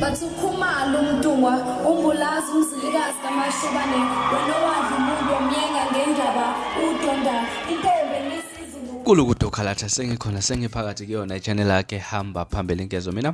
bathi ukhumalo umdungwa umbulazi umzilikazi kamashobane wena wadla umuntu omyenga ngendaba udonda intombi nesizulu kulukudokhalatha sengikhona sengiphakathi kuyona ichannel lakhe hamba phambili inkezo mina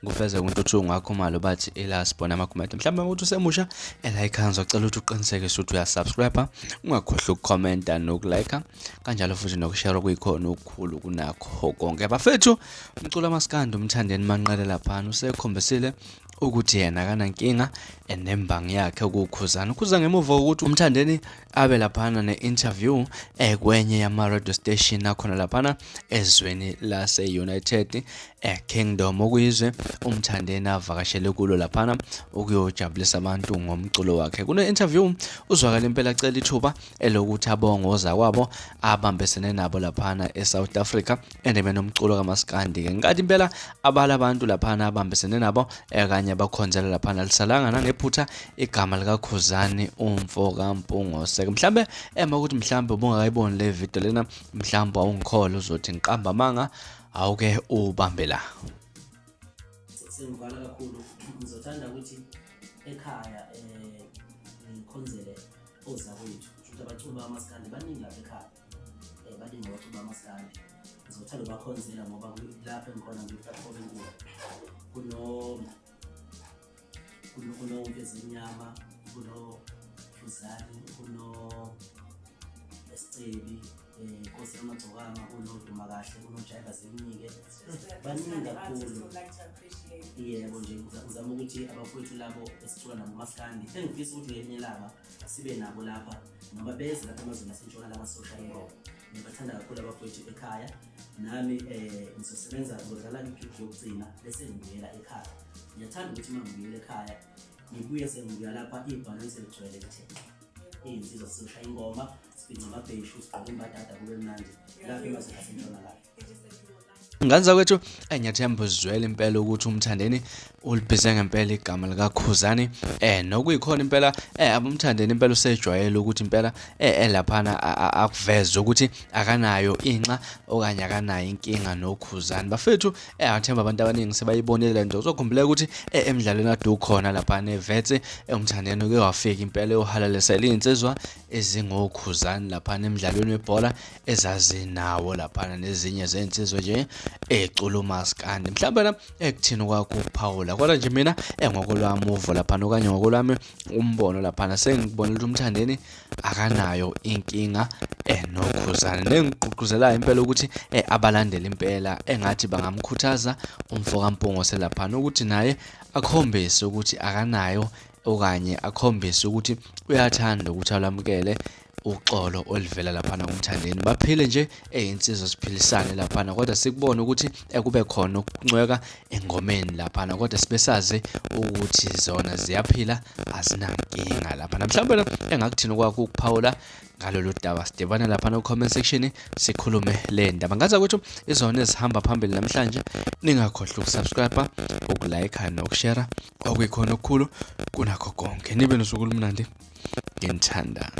ngufeze uNtuthu ngakhumalo bathi elasibona amakhumete mhlawumbe ukuthi usemusha elayikhanza ucela ukuthi uqinisekise ukuthi uyasubscribe ungakhohlwa ukucomment nokulike kanjalo futhi nokushare kuyikhona ukukhulu kunakho konke bafethu umculo amaskandi uMthandeni manqele lapha usekhombisile ukuthi yena akanankinga enembangi yakhe uKhuzani kuza ngemuva ukuthi uMthandeni abe laphana ne-interview kwenye yama radio station akhona laphana ezweni lase United Kingdom okuyizwe uMthandeni avakashele kulo laphana ukuyojabulisa abantu ngomculo wakhe. Kune interview uzwakala impela acela ithuba elokuthi abongoza kwabo abambesene nabo laphana eSouth Africa endemeni umculo kaMaskandi ke ngathi impela abala abantu laphana abambesene nabo kanye abakhonzela laphana lisalanga nangephutha igama likaKhuzani umfo kaMpungose mhlambe ukuthi mhlambe ubungakayiboni le video lena mhlambe awungikhola uzothi ngiqamba manga awuke ubambe la sengibala kakhulu ngizothanda ukuthi ekhaya ngikhonzele ozakwethu ukuthi abaculi bamaskandi baningi lapha ekhaya baningi abaculi bamaskandi ngizothanda bakhonzela ngoba lapha engikhona ngiplatform enkulu kuno umvezinyama uKhuzani esicebi Nkosi yamagcokama Duma kahle Jaiva Zemnike baningi kakhulu yebo nje ngizama ukuthi abafowethu labo esicula nabo maskandi engifisa ukuthi ngelinye ilanga sibe nabo lapha noma beze lapha emazweni asentshona la social media ngibathanda kakhulu abafowethu ekhaya nami ngizosebenza ngizodlala igigs yokugcina bese ngibuyela ekhaya ngiyathanda ukuthi mangibuyela ekhaya ngibuye sengibuya lapha ibhano eseligcwele kuthina insizwa sishaya ingoma sibhinca amabheshu sigqoke imbadada kube mnandi lapha emazweni asentshona la Nganza kwethu enyathemba uzwele impela ukuthi uMthandeni ulibhize ngempela igama likaKhuzani nokuyikhona impela abumthandeni impela usejwayele ukuthi impela laphana akuveze ukuthi akanayo inxa okanye akanayo inkinga noKhuzani bafethu athemba abantu abaningi sebayibonile nje uzokhumbula ukuthi emidlalweni ade ukhona laphana eVetse uMthandeni uke wafika impela eyohalalesela insizwa ezingoKhuzani laphana emidlalweni webhola ezazinawo laphana nezinye zensizwe nje ecula umaskandi mhlawumbe la ekuthini kwakho uPaula kodwa nje mina ngokolwami uvo laphana okanye ngokolwami umbono laphana sengibonile ukuthi uMthandeni akanayo inkinga noKhuzani nengigqugquzela impela ukuthi abalandeli impela engathi bangamkhuthaza umfo kaMpungose laphana ukuthi naye akhombise ukuthi akanayo okanye akhombise ukuthi uyathanda ukuthi alamukele uxolo olivela laphana kuMthandeni baphile nje insizwa siphilisane laphana kodwa sikubona ukuthi kube khona ukuncweka engomeni laphana kodwa sibesazi ukuthi zona ziyaphila azinankinga laphana mhlawumbe engakuthini kwakho ukuphawula ngalolu daba sidibana laphana ku-comment section sikhulume le ndaba ngaza kwethu izona ezihamba phambili namhlanje ningakhohlwa ukusubscribe ukulike nokushare okuyikhona okukhulu kunakho konke nibe nosuku olumnandi nginthanda